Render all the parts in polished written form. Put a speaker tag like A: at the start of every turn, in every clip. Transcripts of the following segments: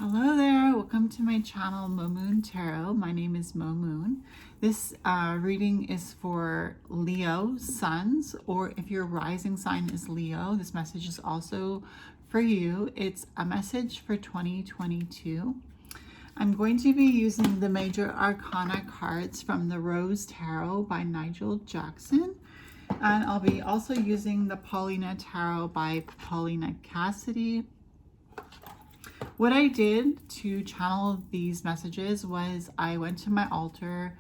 A: Hello there, welcome to my channel Mo Moon Tarot. My name is Mo Moon. This reading is for Leo suns, or if your rising sign is Leo, this message is also for you. It's a message for 2022. I'm going to be using the Major Arcana cards from the Rose Tarot by Nigel Jackson. And I'll be also using the Paulina Tarot by Paulina Cassidy. What I did to channel these messages was I went to my altar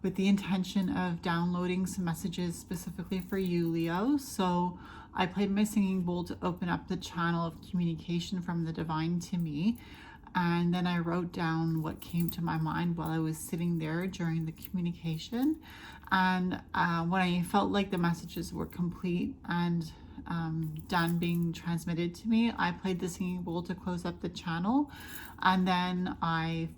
A: with the intention of downloading some messages specifically for you, Leo. So I played my singing bowl to open up the channel of communication from the divine to me. And then I wrote down what came to my mind while I was sitting there during the communication. And when I felt like the messages were complete and done being transmitted to me, I played the singing bowl to close up the channel, and then I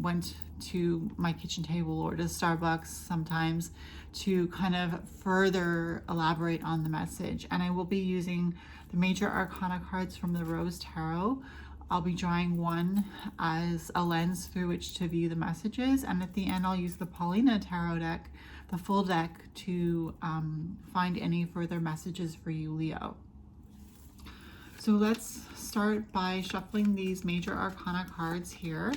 A: went to my kitchen table or to Starbucks sometimes to kind of further elaborate on the message. And I will be using the Major Arcana cards from the Rose Tarot. I'll be drawing one as a lens through which to view the messages, and at the end I'll use the Paulina Tarot deck, the full deck, to find any further messages for you, Leo. So let's start by shuffling these Major Arcana cards here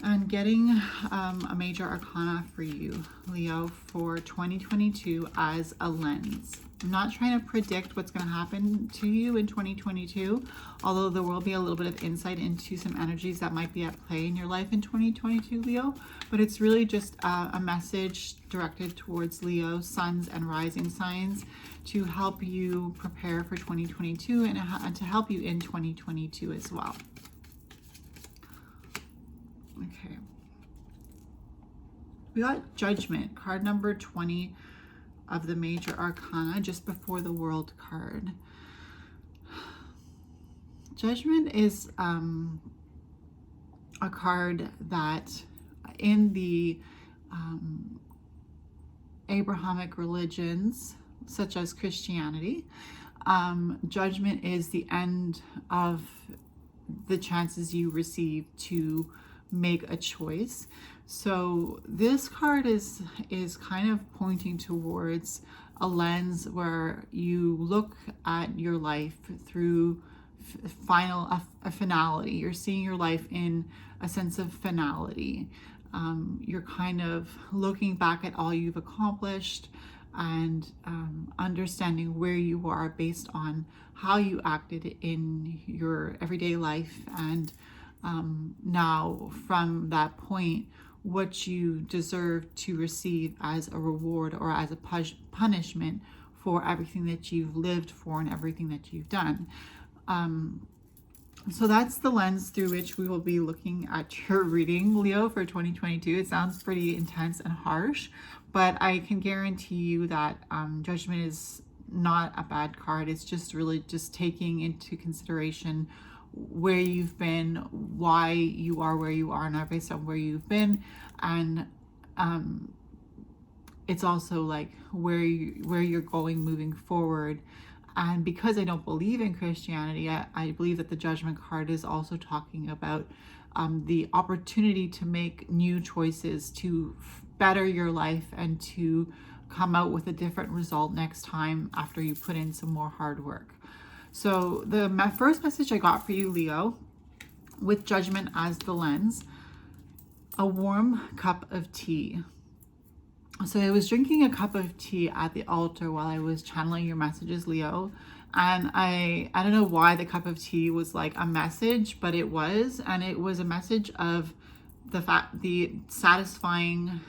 A: and getting a Major Arcana for you, Leo, for 2022 as a lens. I'm not trying to predict what's going to happen to you in 2022, although there will be a little bit of insight into some energies that might be at play in your life in 2022, Leo. But it's really just a message directed towards Leo, suns and rising signs, to help you prepare for 2022 and to help you in 2022 as well. Okay. We got Judgment, card number 20 of the Major Arcana, just before the World card. Judgment is a card that in the Abrahamic religions, such as Christianity, judgment is the end of the chances you receive to make a choice. So this card is kind of pointing towards a lens where you look at your life through a finality. You're seeing your life in a sense of finality. You're kind of looking back at all you've accomplished and understanding where you are based on how you acted in your everyday life, and now from that point, what you deserve to receive as a reward or as a punishment for everything that you've lived for and everything that you've done. So that's the lens through which we will be looking at your reading, Leo, for 2022. It sounds pretty intense and harsh, but I can guarantee you that Judgment is not a bad card. It's just really just taking into consideration where you've been, why you are where you are now based on where you've been, and it's also like where you're going moving forward. And because I don't believe in Christianity, I believe that the Judgment card is also talking about the opportunity to make new choices to better your life and to come out with a different result next time after you put in some more hard work. So my first message I got for you, Leo, with Judgment as the lens: a warm cup of tea. So I was drinking a cup of tea at the altar while I was channeling your messages, Leo. And I don't know why the cup of tea was like a message, but it was. And it was a message of the satisfying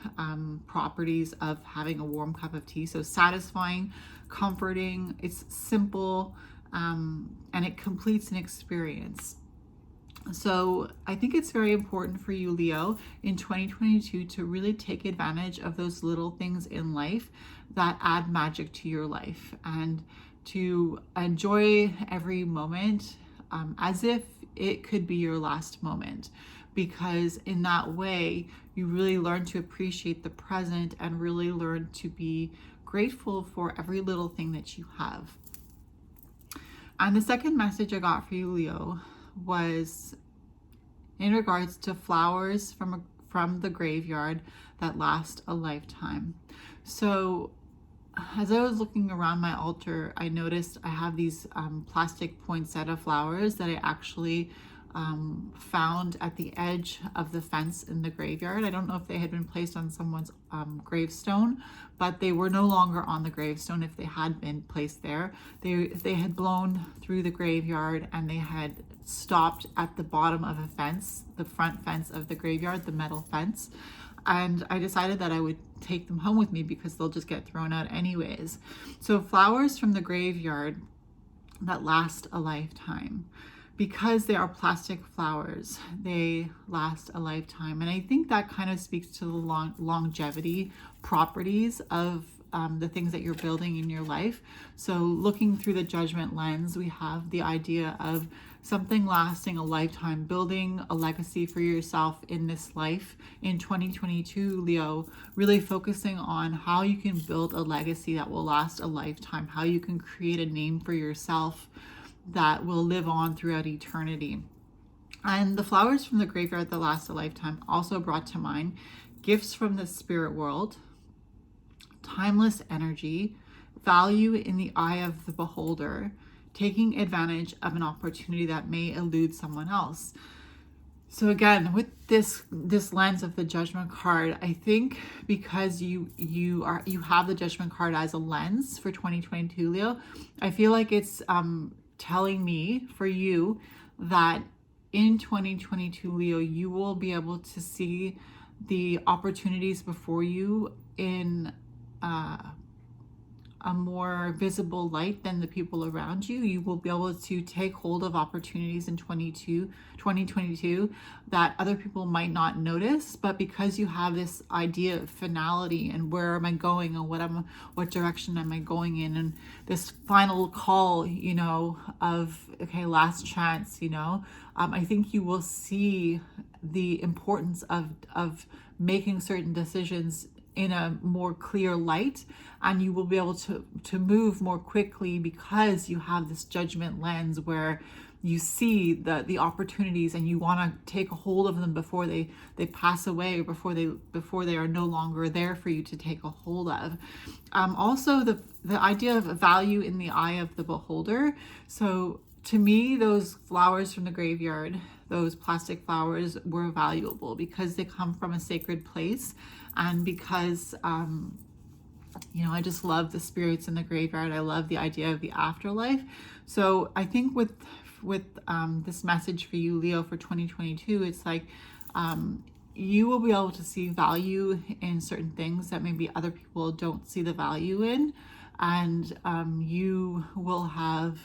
A: properties of having a warm cup of tea. So satisfying, comforting, it's simple, and it completes an experience. So I think it's very important for you, Leo, in 2022 to really take advantage of those little things in life that add magic to your life, and to enjoy every moment as if it could be your last moment, because in that way you really learn to appreciate the present and really learn to be grateful for every little thing that you have. And the second message I got for you, Leo, was in regards to flowers from the graveyard that last a lifetime. So as I was looking around my altar, I noticed I have these plastic poinsettia flowers that I actually found at the edge of the fence in the graveyard. I don't know if they had been placed on someone's gravestone, but they were no longer on the gravestone if they had been placed there. They had blown through the graveyard and they had stopped at the bottom of a fence, the front fence of the graveyard, the metal fence. And I decided that I would take them home with me because they'll just get thrown out anyways. So flowers from the graveyard that last a lifetime. Because they are plastic flowers, they last a lifetime. And I think that kind of speaks to the longevity properties of the things that you're building in your life. So looking through the judgment lens, we have the idea of something lasting a lifetime, building a legacy for yourself in this life. In 2022, Leo, really focusing on how you can build a legacy that will last a lifetime, how you can create a name for yourself that will live on throughout eternity. And the flowers from the graveyard that last a lifetime also brought to mind gifts from the spirit world, timeless energy, value in the eye of the beholder, taking advantage of an opportunity that may elude someone else. So again, with this lens of the judgment card, I think because you have the judgment card as a lens for 2022, Leo, I feel like it's telling me for you that in 2022, Leo, you will be able to see the opportunities before you in a more visible light than the people around you. You will be able to take hold of opportunities in 2022 that other people might not notice, but because you have this idea of finality and where am I going and what direction am I going in, and this final call, of, okay, last chance, I think you will see the importance of making certain decisions in a more clear light, and you will be able to move more quickly because you have this judgment lens where you see the opportunities and you want to take a hold of them before they pass away, or before they are no longer there for you to take a hold of. Also the idea of value in the eye of the beholder. So to me, those flowers from the graveyard, those plastic flowers, were valuable because they come from a sacred place, and because I just love the spirits in the graveyard. I love the idea of the afterlife. So I think with this message for you, Leo, for 2022, it's like you will be able to see value in certain things that maybe other people don't see the value in, and you will have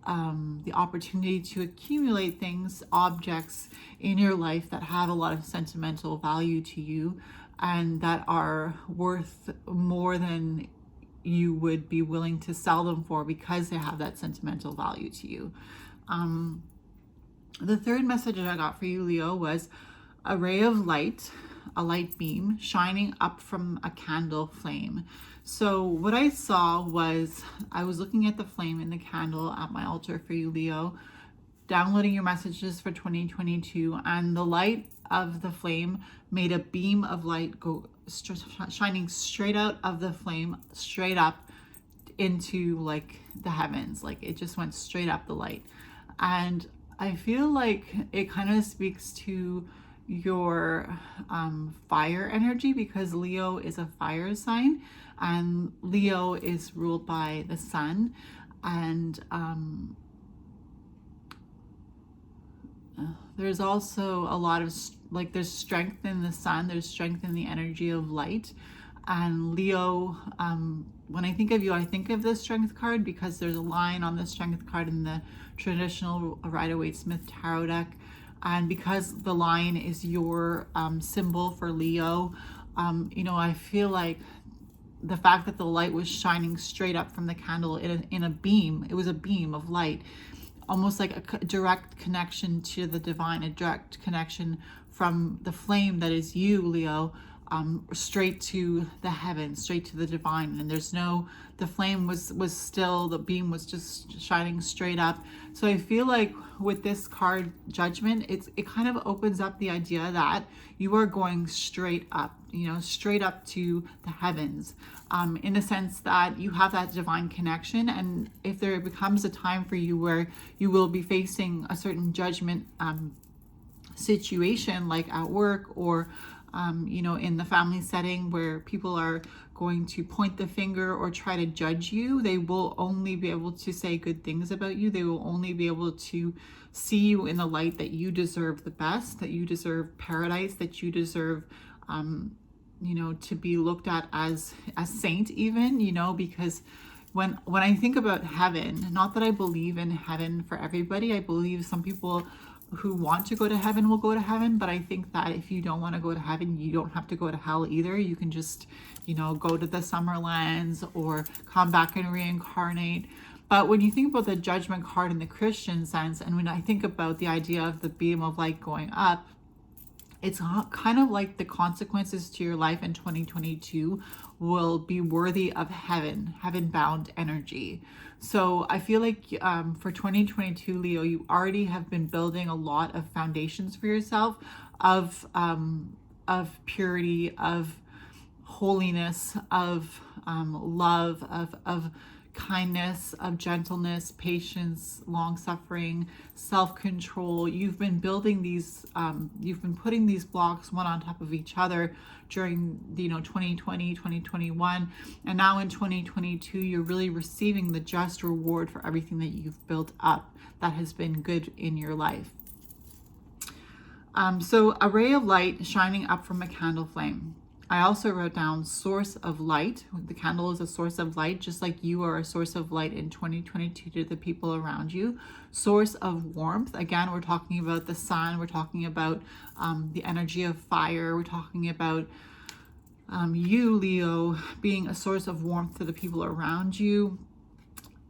A: the opportunity to accumulate things, objects in your life that have a lot of sentimental value to you and that are worth more than you would be willing to sell them for because they have that sentimental value to you. The third message that I got for you, Leo, was a ray of light, a light beam shining up from a candle flame. So what I saw was, I was looking at the flame in the candle at my altar for you, Leo, downloading your messages for 2022, and the light of the flame made a beam of light go shining straight out of the flame, straight up into like the heavens. Like it just went straight up, the light. And I feel like it kind of speaks to your fire energy, because Leo is a fire sign and Leo is ruled by the sun, and there's also a lot of there's strength in the sun, there's strength in the energy of light. And Leo, when I think of you, I think of the strength card because there's a line on the strength card in the traditional Rider-Waite-Smith tarot deck. And because the lion is your symbol for Leo, I feel like the fact that the light was shining straight up from the candle in a beam, it was a beam of light, almost like a direct connection to the divine, a direct connection from the flame that is you, Leo, straight to the heavens, straight to the divine. And there's no, the flame was still, the beam was just shining straight up. So I feel like with this card, Judgment, it kind of opens up the idea that you are going straight up, straight up to the heavens, in the sense that you have that divine connection. And if there becomes a time for you where you will be facing a certain judgment situation, like at work or in the family setting, where people are going to point the finger or try to judge you, they will only be able to say good things about you. They will only be able to see you in the light that you deserve the best, that you deserve paradise, that you deserve, to be looked at as a saint even, because when I think about heaven, not that I believe in heaven for everybody. I believe some people who want to go to heaven will go to heaven, but I think that if you don't want to go to heaven, you don't have to go to hell either. You can just, go to the Summerlands or come back and reincarnate. But when you think about the Judgment card in the Christian sense, and when I think about the idea of the beam of light going up, it's kind of like the consequences to your life in 2022 will be worthy of heaven-bound energy. So I feel like for 2022, Leo, you already have been building a lot of foundations for yourself of purity, of holiness, of love, of kindness, of gentleness, patience, long-suffering, self-control. You've been building these, you've been putting these blocks one on top of each other during 2020, 2021, and now in 2022, you're really receiving the just reward for everything that you've built up that has been good in your life. So a ray of light shining up from a candle flame. I also wrote down source of light. The candle is a source of light, just like you are a source of light in 2022 to the people around you. Source of warmth. Again, we're talking about the sun. We're talking about the energy of fire. We're talking about you, Leo, being a source of warmth to the people around you.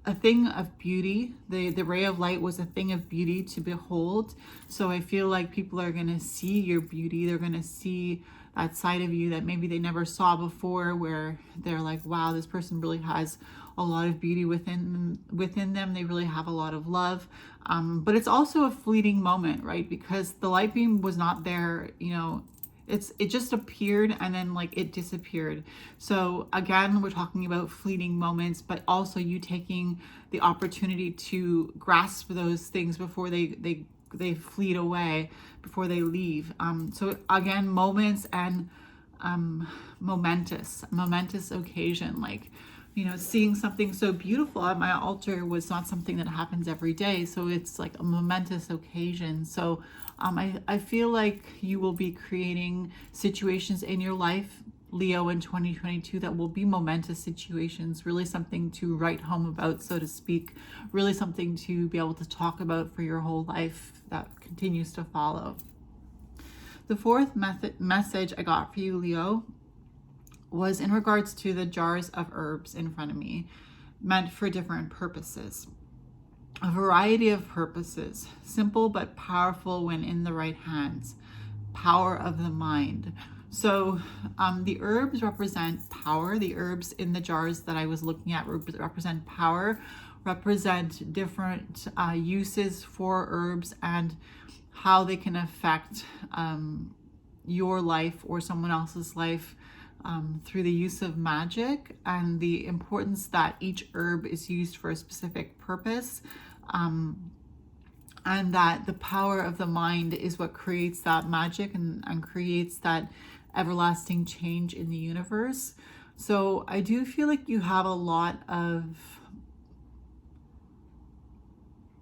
A: A thing of beauty. The ray of light was a thing of beauty to behold. So I feel like people are going to see your beauty. They're going to see that side of you that maybe they never saw before, where they're like, wow, this person really has a lot of beauty within them. They really have a lot of love. But it's also a fleeting moment, right? Because the light beam was not there, it just appeared and then like it disappeared. So again, we're talking about fleeting moments, but also you taking the opportunity to grasp those things before they fleet away, before they leave. So again, moments and momentous occasion, like, seeing something so beautiful at my altar was not something that happens every day. So it's like a momentous occasion. So I feel like you will be creating situations in your life, Leo, in 2022 that will be momentous situations, really something to write home about, so to speak, really something to be able to talk about for your whole life that continues to follow. The fourth message I got for you, Leo, was in regards to the jars of herbs in front of me, meant for different purposes. A variety of purposes, simple but powerful when in the right hands. Power of the mind. So the herbs represent power. The herbs in the jars that I was looking at represent power, represent different uses for herbs and how they can affect your life or someone else's life through the use of magic, and the importance that each herb is used for a specific purpose. And that the power of the mind is what creates that magic and creates that everlasting change in the universe. So I do feel like you have a lot of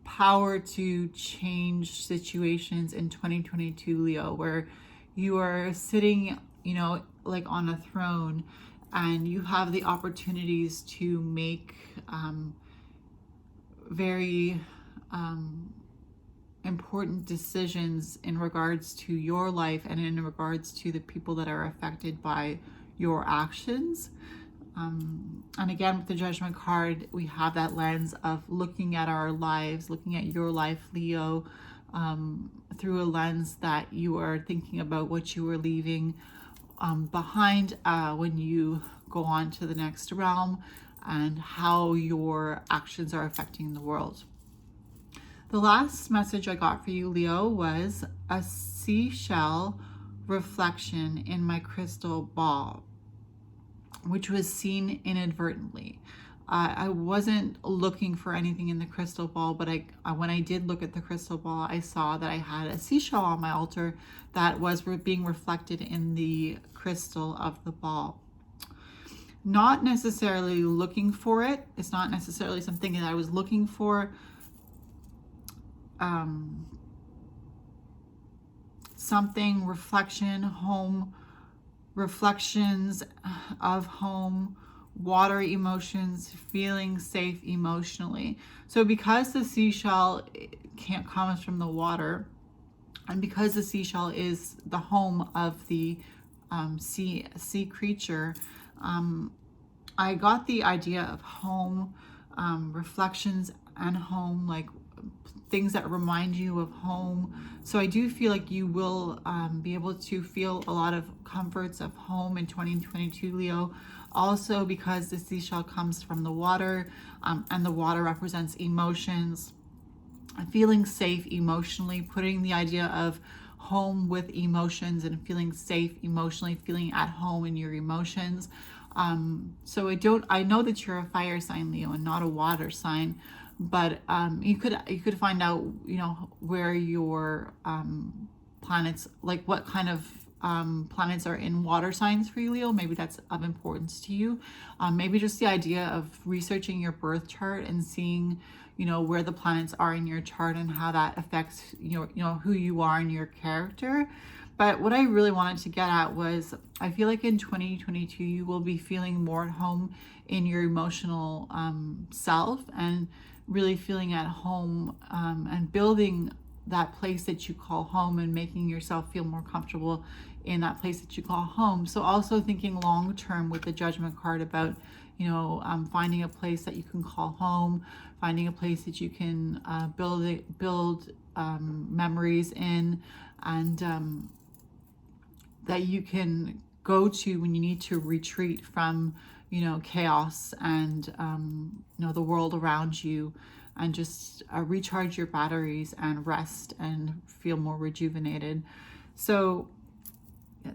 A: power to change situations in 2022, Leo, where you are sitting, like on a throne, and you have the opportunities to make very important decisions in regards to your life and in regards to the people that are affected by your actions. And again, with the Judgment card, we have that lens of looking at our lives, looking at your life, Leo, through a lens that you are thinking about what you are leaving behind when you go on to the next realm, and how your actions are affecting the world. The last message I got for you, Leo, was a seashell reflection in my crystal ball, which was seen inadvertently. I wasn't looking for anything in the crystal ball, but when I did look at the crystal ball, I saw that I had a seashell on my altar that was being reflected in the crystal of the ball. Not necessarily looking for it. It's not necessarily something that I was looking for. Something, reflection, home, reflections of home, water emotions, feeling safe emotionally. So because the seashell comes from the water, and because the seashell is the home of the sea creature, I got the idea of home, reflections, and home, like things that remind you of home. So I do feel like you will be able to feel a lot of comforts of home in 2022, Leo. Also because the seashell comes from the water, and the water represents emotions, feeling safe emotionally, putting the idea of home with emotions and feeling safe emotionally, feeling at home in your emotions. So I know that you're a fire sign, Leo, and not a water sign, but you could find out, where your planets, like what kind of planets are in water signs for you, Leo. Maybe that's of importance to you. Maybe just the idea of researching your birth chart and seeing, where the planets are in your chart and how that affects, who you are and your character. But what I really wanted to get at was, I feel like in 2022, you will be feeling more at home in your emotional self, and really feeling at home, and building that place that you call home, and making yourself feel more comfortable in that place that you call home. So also thinking long term with the Judgment card about, finding a place that you can call home, finding a place that you can build memories in, and that you can go to when you need to retreat from, chaos and, the world around you, and just recharge your batteries and rest and feel more rejuvenated. So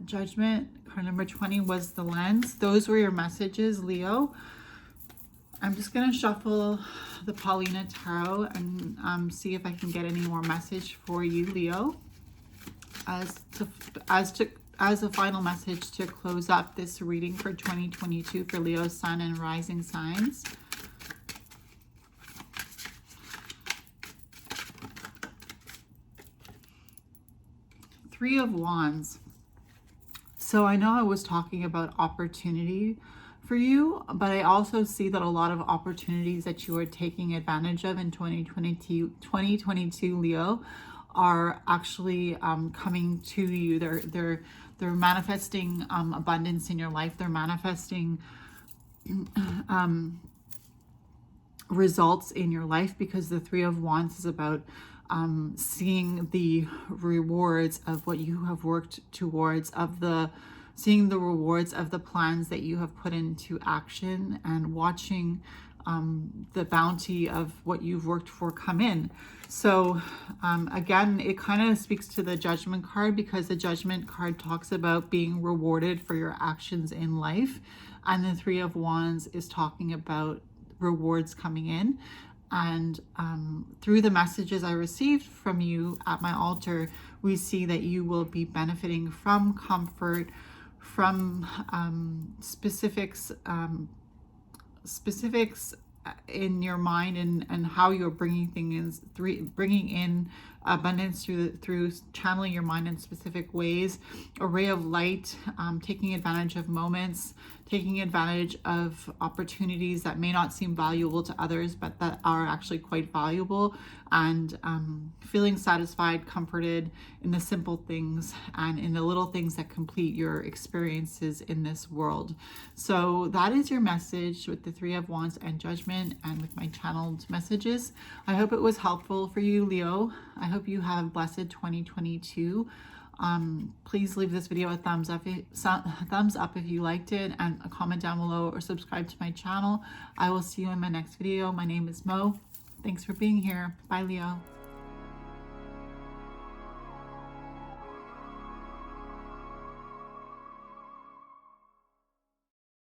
A: Judgment, card number 20 was the lens. Those were your messages, Leo. I'm just going to shuffle the Paulina Tarot and see if I can get any more message for you, Leo, as a final message to close up this reading for 2022 for Leo, Sun, and Rising signs. Three of Wands. So I know I was talking about opportunity for you, but I also see that a lot of opportunities that you are taking advantage of in 2022, Leo, are actually coming to you. They're manifesting abundance in your life. They're manifesting results in your life, because the Three of Wands is about seeing the rewards of what you have worked towards, seeing the rewards of the plans that you have put into action, and watching the bounty of what you've worked for come in. So again, it kind of speaks to the Judgment card, because the Judgment card talks about being rewarded for your actions in life, and the Three of Wands is talking about rewards coming in. And through the messages I received from you at my altar, we see that you will be benefiting from comfort, from specifics in your mind, and how you're bringing things in, bringing in abundance through channeling your mind in specific ways. A ray of light, taking advantage of moments, taking advantage of opportunities that may not seem valuable to others, but that are actually quite valuable, and feeling satisfied, comforted in the simple things and in the little things that complete your experiences in this world. So that is your message with the Three of Wands and Judgment, and with my channeled messages. I hope it was helpful for you, Leo. I hope you have a blessed 2022. Please leave this video a thumbs up if you liked it, and a comment down below, or subscribe to my channel. I will see you in my next video. My name is Mo. Thanks for being here. Bye, Leo.